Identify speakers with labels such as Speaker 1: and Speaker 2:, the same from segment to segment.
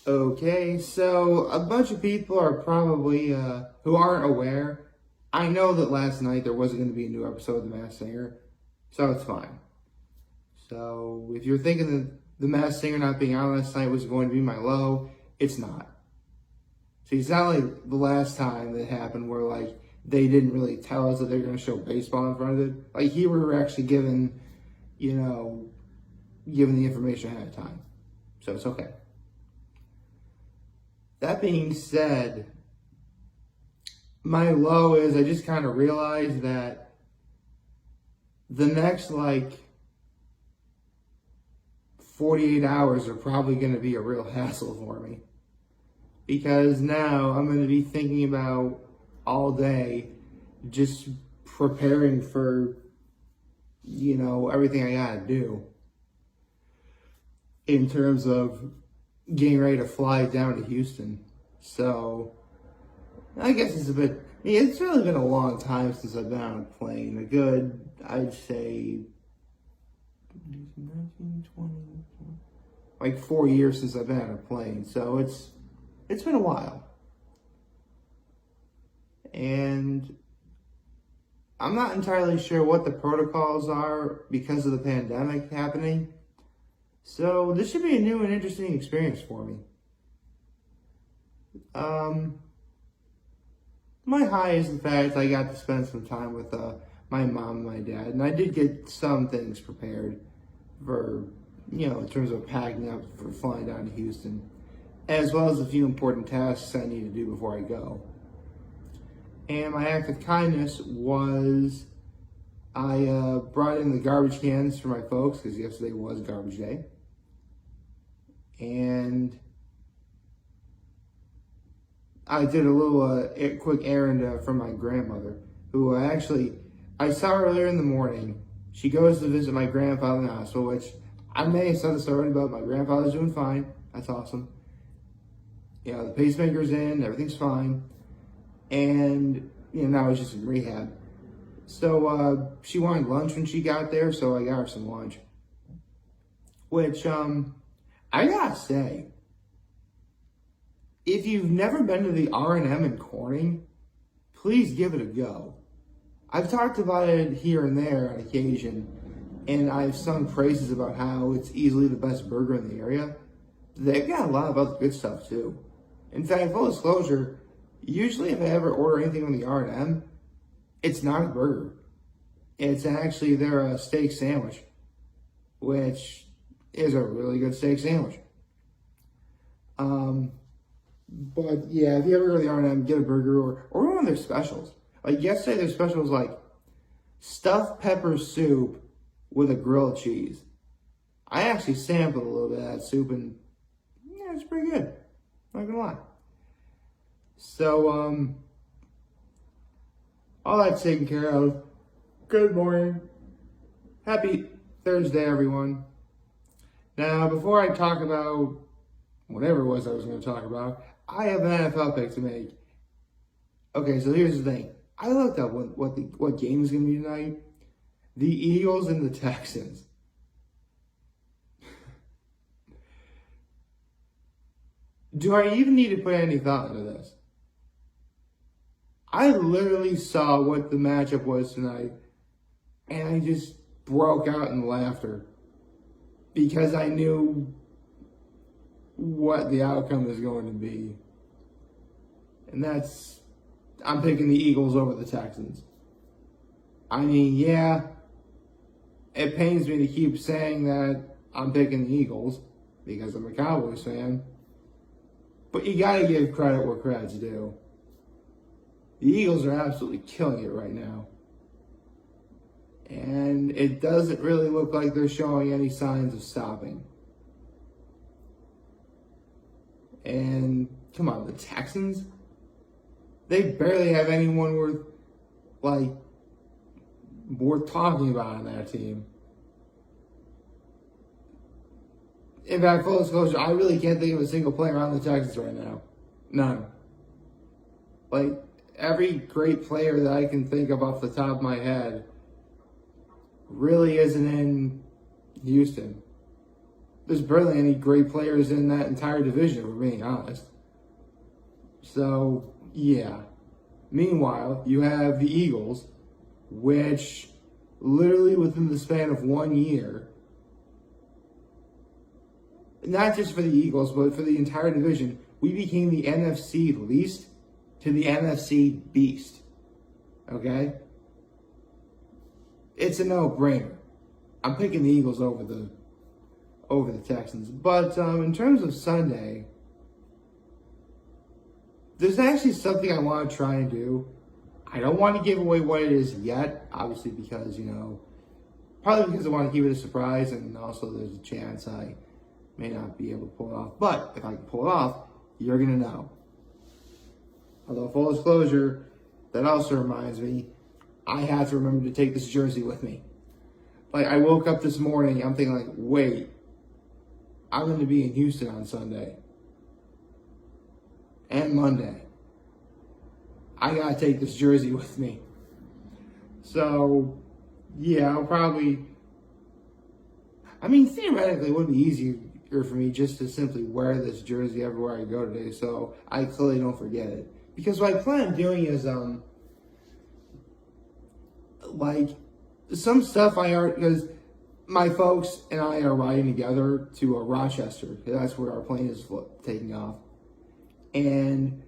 Speaker 1: Okay, so a bunch of people are probably who aren't aware. I know that last night there wasn't going to be a new episode of The Masked Singer, so it's fine. So if you're thinking that The Masked Singer not being on last night was going to be my low, it's not. See, it's not like the last time that happened where like they didn't really tell us that they're going to show baseball in front of it. Like here we were actually given, given the information ahead of time, so it's okay. That being said, my low is I just kind of realized that the next 48 hours are probably going to be a real hassle for me. Because now I'm going to be thinking about all day just preparing for, everything I got to do in terms of getting ready to fly down to Houston. So I guess it's it's really been a long time since I've been on a plane. A good, I'd say, 19, 20, 4 years since I've been on a plane. So it's been a while. And I'm not entirely sure what the protocols are because of the pandemic happening. So this should be a new and interesting experience for me. My high is the fact I got to spend some time with my mom and my dad, and I did get some things prepared for, in terms of packing up for flying down to Houston, as well as a few important tasks I need to do before I go. And my act of kindness was I brought in the garbage cans for my folks because yesterday was garbage day. And I did a little quick errand for my grandmother, who I saw her earlier in the morning. She goes to visit my grandfather in the hospital, which I may have said this already, but my grandfather's doing fine. That's awesome. The pacemaker's in, everything's fine. And, now it's just in rehab. So she wanted lunch when she got there, so I got her some lunch. Which, I gotta say, if you've never been to the R&M in Corning, please give it a go. I've talked about it here and there on occasion, and I've sung praises about how it's easily the best burger in the area. They've got a lot of other good stuff too. In fact, full disclosure, usually if I ever order anything from the R&M, it's not a burger. It's actually their steak sandwich, which is a really good steak sandwich. But yeah, if you ever go to the R&M, get a burger or one of their specials. Like yesterday, their special was like stuffed pepper soup with a grilled cheese. I actually sampled a little bit of that soup and yeah, it's pretty good. Not gonna lie. So, all that's taken care of. Good morning. Happy Thursday, everyone. Now, before I talk about whatever it was I was going to talk about, I have an NFL pick to make. Okay, so here's the thing. I looked up what game is going to be tonight. The Eagles and the Texans. Do I even need to put any thought into this? I literally saw what the matchup was tonight, and I just broke out in laughter because I knew what the outcome is going to be. And I'm picking the Eagles over the Texans. I mean, yeah, it pains me to keep saying that I'm picking the Eagles because I'm a Cowboys fan, but you gotta give credit where credit's due. The Eagles are absolutely killing it right now. And it doesn't really look like they're showing any signs of stopping. And come on, the Texans? They barely have anyone worth talking about on that team. In fact, full disclosure, I really can't think of a single player on the Texans right now. None. Every great player that I can think of off the top of my head really isn't in Houston. there's barely any great players in that entire division, if we're being honest. So, yeah. Meanwhile, you have the Eagles, which literally within the span of 1 year, not just for the Eagles, but for the entire division, we became the NFC least to the NFC beast. Okay? It's a no-brainer. I'm picking the Eagles over the Texans. But in terms of Sunday, there's actually something I want to try and do. I don't want to give away what it is yet, obviously because, probably because I want to keep it a surprise, and also there's a chance I may not be able to pull it off. But if I can pull it off, you're going to know. Although, full disclosure, that also reminds me, I have to remember to take this jersey with me. Like, I woke up this morning, I'm thinking like, wait, I'm going to be in Houston on Sunday and Monday. I got to take this jersey with me. So, yeah, I'll probably, theoretically, it would be easier for me just to simply wear this jersey everywhere I go today, so I clearly don't forget it. Because what I plan on doing is, some stuff because my folks and I are riding together to Rochester, because that's where our plane is taking off. And,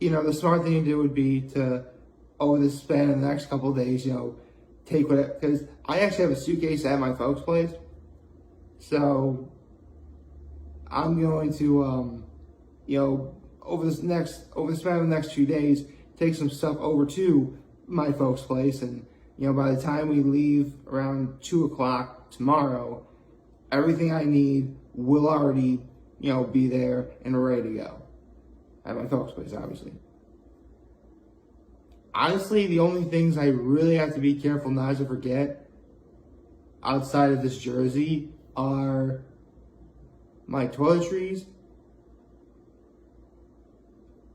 Speaker 1: the smart thing to do would be to, over the span of the next couple of days, take whatever, because I actually have a suitcase at my folks' place. So, I'm going to, over the span of the next few days, take some stuff over to my folks' place, and by the time we leave around 2 o'clock tomorrow, everything I need will already be there and ready to go at my folks' place, obviously. Honestly, the only things I really have to be careful not to forget outside of this jersey are my toiletries,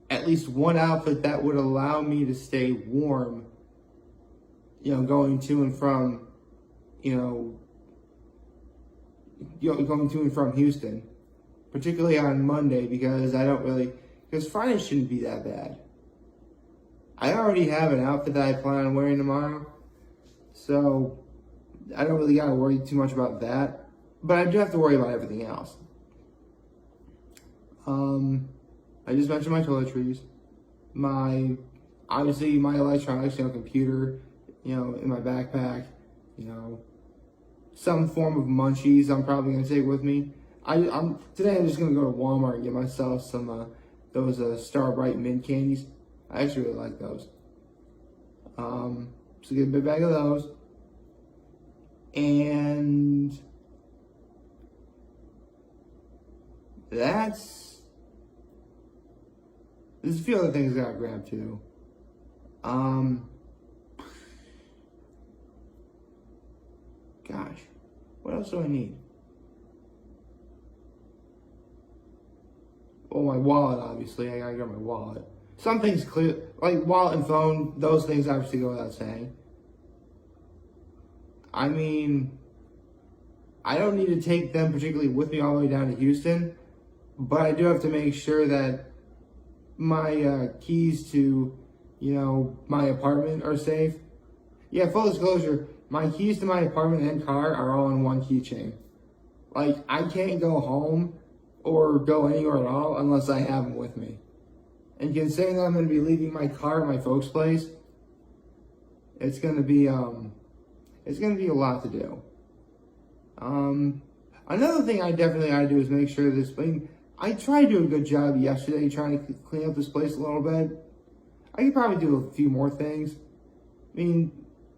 Speaker 1: at least one outfit that would allow me to stay warm, going to and from, going to and from Houston, particularly on Monday, because Friday shouldn't be that bad. I already have an outfit that I plan on wearing tomorrow, so I don't really got to worry too much about that, but I do have to worry about everything else. I just mentioned my toiletries, my electronics, computer, in my backpack, some form of munchies I'm probably going to take with me. Today I'm just going to go to Walmart and get myself some, those Starbright mint candies. I actually really like those. So get a big bag of those. And there's a few other things I gotta grab too. Gosh, what else do I need? Well, my wallet, obviously. I gotta get my wallet. Some things clear, like wallet and phone, those things obviously go without saying. I don't need to take them particularly with me all the way down to Houston, but I do have to make sure that my keys to, my apartment are safe. Yeah, full disclosure, my keys to my apartment and car are all in one keychain. Like, I can't go home or go anywhere at all unless I have them with me. And considering that I'm going to be leaving my car at my folks' place, it's going to be a lot to do. Another thing I definitely got to do is make sure I tried to do a good job yesterday trying to clean up this place a little bit. I could probably do a few more things.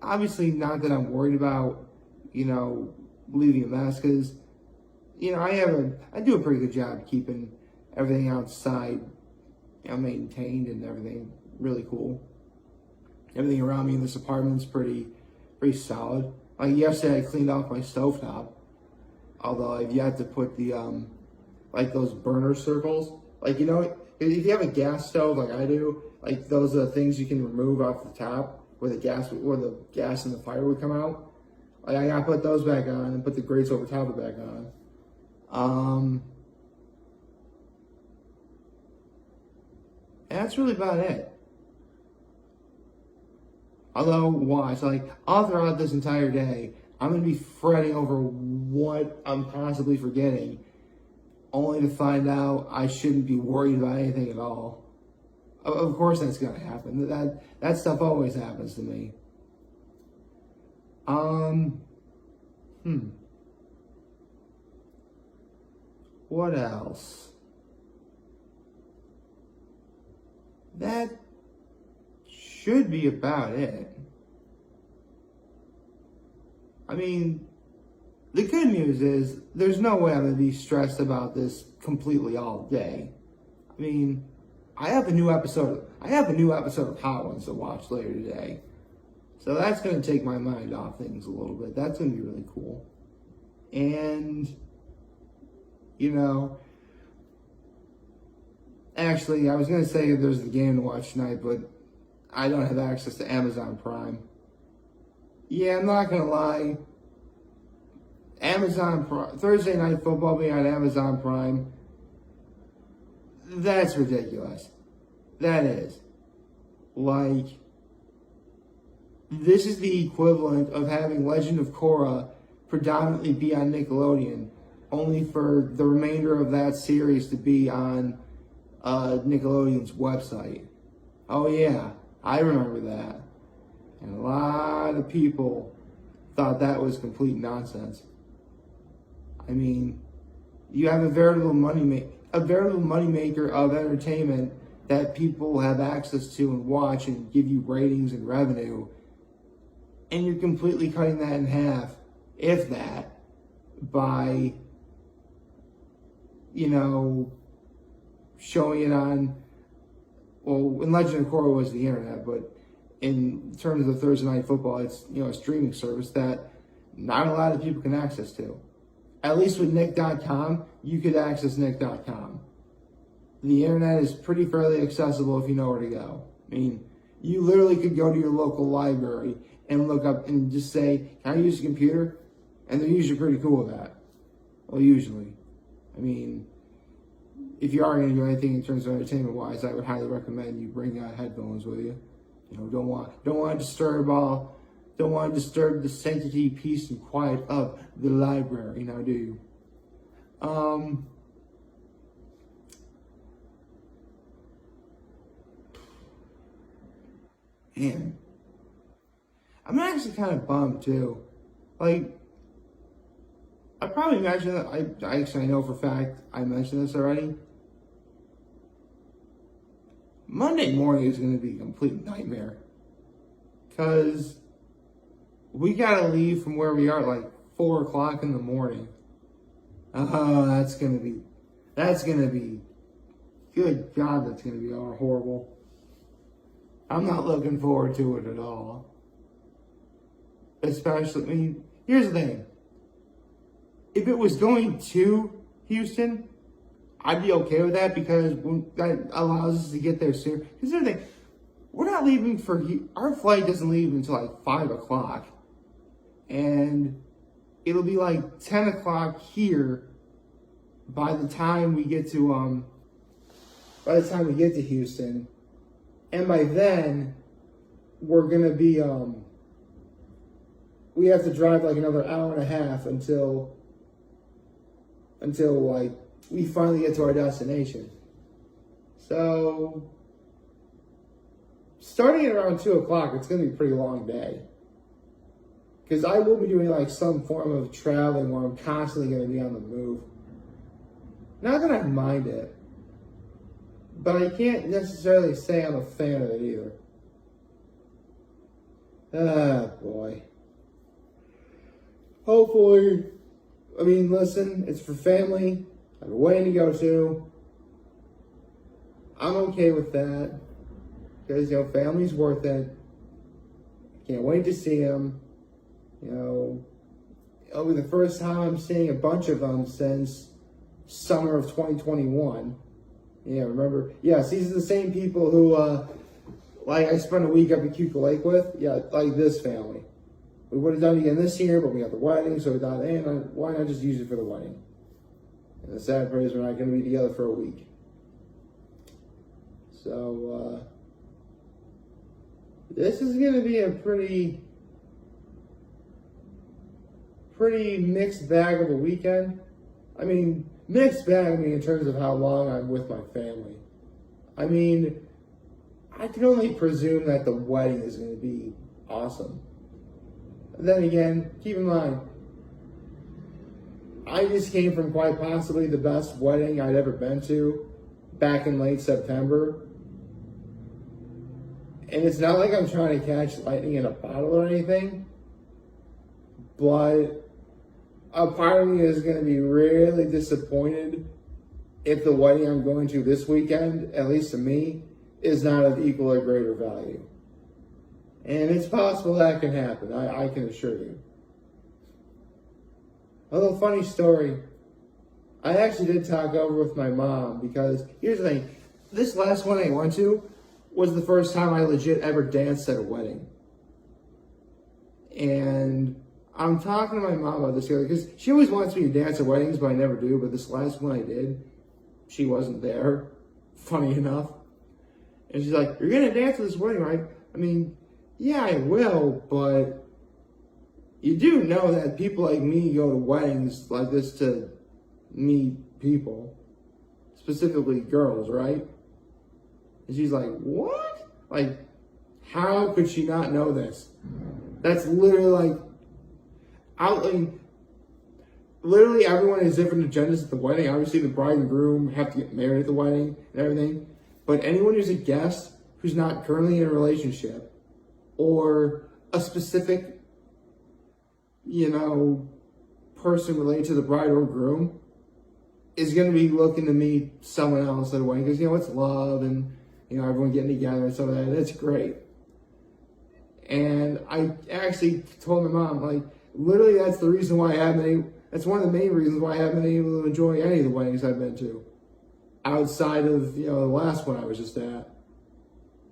Speaker 1: Obviously not that I'm worried about, leaving a mess, because, I do a pretty good job keeping everything outside, maintained and everything really cool. Everything around me in this apartment's pretty solid. Like yesterday I cleaned off my stovetop, although I've yet to put the, those burner circles. If you have a gas stove like I do, those are the things you can remove off the top where the gas and the fire would come out. Like, I gotta put those back on and put the grates over top of it back on. And that's really about it. Although, watch, like, all throughout this entire day, I'm going to be fretting over what I'm possibly forgetting, only to find out I shouldn't be worried about anything at all. Of course that's going to happen. That stuff always happens to me. What else? That should be about it. I mean, the good news is there's no way I'm going to be stressed about this completely all day. I mean, I have a new episode of Hot Ones to watch later today. So that's going to take my mind off things a little bit. That's going to be really cool. And, you know, actually, I was going to say there's the game to watch tonight, but I don't have access to Amazon Prime. Yeah, I'm not going to lie. Thursday Night Football being on Amazon Prime, that's ridiculous. That is. Like, this is the equivalent of having Legend of Korra predominantly be on Nickelodeon, only for the remainder of that series to be on Nickelodeon's website. Oh yeah, I remember that. And a lot of people thought that was complete nonsense. I mean, you have a veritable moneymaker of entertainment that people have access to and watch and give you ratings and revenue, and you're completely cutting that in half, if that, by, you know, showing it on, well, in Legend of Korra was the internet, but in terms of Thursday Night Football, it's, you know, a streaming service that not a lot of people can access to. At least with Nick.com, you could access Nick.com. The internet is pretty fairly accessible if you know where to go. I mean, you literally could go to your local library and look up and just say, can I use a computer? And they're usually pretty cool with that. Well, usually. I mean, if you are going to do anything in terms of entertainment-wise, I would highly recommend you bring headphones with you. You know, don't want to disturb the sanctity, peace, and quiet of the library. Now, do you? Man, I'm actually kind of bummed too. Like, I probably mentioned that. I know for a fact I mentioned this already. Monday morning is going to be a complete nightmare, because we gotta leave from where we are at like 4 o'clock in the morning. Oh, that's gonna be, good God, that's gonna be horrible. I'm not looking forward to it at all. Especially, I mean, here's the thing. If it was going to Houston, I'd be okay with that, because that allows us to get there sooner. Because here's the thing, we're not leaving our flight doesn't leave until like 5 o'clock. And it'll be like 10 o'clock here by the time we get to Houston. And by then, we're gonna be we have to drive like another hour and a half until like we finally get to our destination. So starting at around 2 o'clock, it's gonna be a pretty long day. Because I will be doing like some form of traveling where I'm constantly going to be on the move. Not that I mind it, but I can't necessarily say I'm a fan of it either. Ah, boy. Hopefully, I mean, listen, it's for family. I have a wedding to go to. I'm okay with that, because, you know, family's worth it. I can't wait to see them. You know, it'll be the first time I'm seeing a bunch of them since summer of 2021. Yeah, remember? Yes, these are the same people who, like, I spent a week up at Cuckoo Lake with. Yeah, like this family. We would have done it again this year, but we got the wedding, so we thought, hey, why not just use it for the wedding? And the sad part is we're not going to be together for a week. So, this is going to be a pretty mixed bag of a weekend. I mean, mixed bag in terms of how long I'm with my family. I mean, I can only presume that the wedding is going to be awesome. And then again, keep in mind, I just came from quite possibly the best wedding I'd ever been to back in late September. And it's not like I'm trying to catch lightning in a bottle or anything, but a part of me is going to be really disappointed if the wedding I'm going to this weekend, at least to me, is not of equal or greater value. And it's possible that can happen, I can assure you. A little funny story. I actually did talk over with my mom because, here's the thing, this last one I went to was the first time I legit ever danced at a wedding. And I'm talking to my mom about this because she always wants me to dance at weddings, but I never do. But this last one I did, she wasn't there, funny enough. And she's like, you're going to dance at this wedding, right? I mean, yeah, I will, but you do know that people like me go to weddings like this to meet people, specifically girls, right? And she's like, what? Like, how could she not know this? That's literally like, literally everyone has different agendas at the wedding. Obviously, the bride and groom have to get married at the wedding and everything. But anyone who's a guest who's not currently in a relationship or a specific, person related to the bride or groom is going to be looking to meet someone else at a wedding because, it's love and, everyone getting together and stuff like that. That's great. And I actually told my mom, literally that's the reason why that's one of the main reasons why I haven't been able to enjoy any of the weddings I've been to. Outside of, the last one I was just at.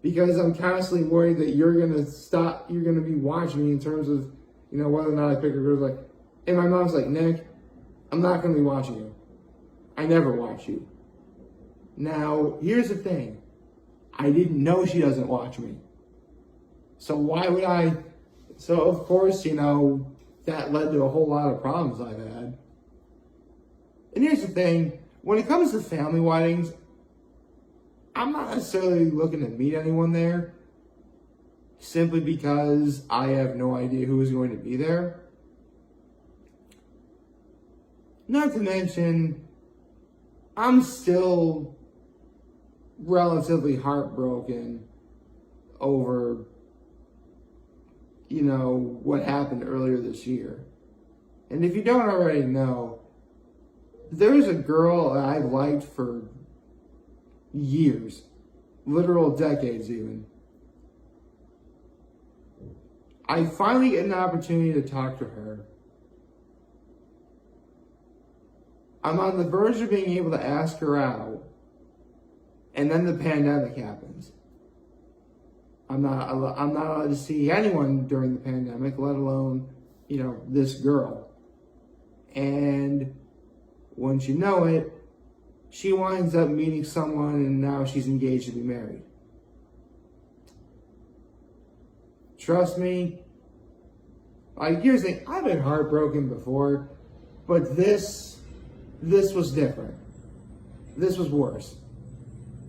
Speaker 1: Because I'm constantly worried that you're going to be watching me in terms of, whether or not I pick a girl. And my mom's like, Nick, I'm not going to be watching you. I never watch you. Now, here's the thing. I didn't know she doesn't watch me. So why would I? So, of course, that led to a whole lot of problems I've had. And here's the thing. When it comes to family weddings, I'm not necessarily looking to meet anyone there simply because I have no idea who is going to be there. Not to mention, I'm still relatively heartbroken over, what happened earlier this year. And if you don't already know, there's a girl that I've liked for years, literal decades even. I finally get an opportunity to talk to her. I'm on the verge of being able to ask her out, and then the pandemic happens. I'm not allowed to see anyone during the pandemic, let alone, this girl. And once you know it, she winds up meeting someone and now she's engaged to be married. Trust me, here's the thing, I've been heartbroken before, but this was different. This was worse.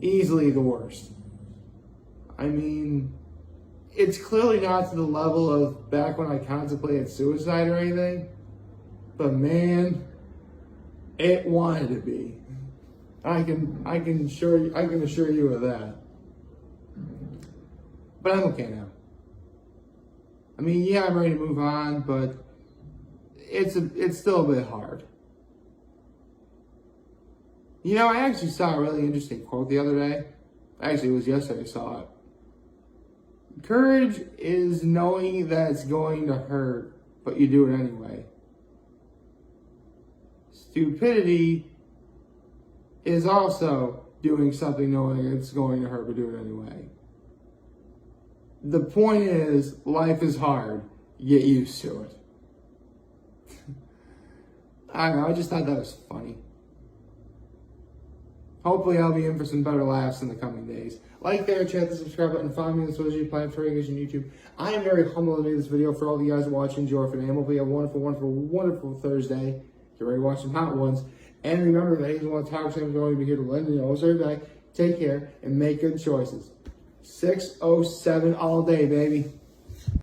Speaker 1: Easily the worst. I mean, it's clearly not to the level of back when I contemplated suicide or anything, but man, it wanted to be. I can assure you of that. But I'm okay now. I mean, yeah, I'm ready to move on, but it's still a bit hard. I actually saw a really interesting quote the other day. Actually, it was yesterday I saw it. Courage is knowing that it's going to hurt, but you do it anyway. Stupidity is also doing something knowing it's going to hurt, but do it anyway. The point is, life is hard, get used to it. I don't know, I just thought that was funny. Hopefully I'll be in for some better laughs in the coming days. Like, there, chat, the subscribe button, follow me on the social media platforms on YouTube. I am very humbled to make this video for all of you guys watching. Enjoy for today. Hopefully you have a wonderful, wonderful, wonderful Thursday. Get ready to watch some hot ones. And remember, if anyone wants to talk to me, I'm going to be here to lend you know. So everybody, take care and make good choices. 607 all day, baby.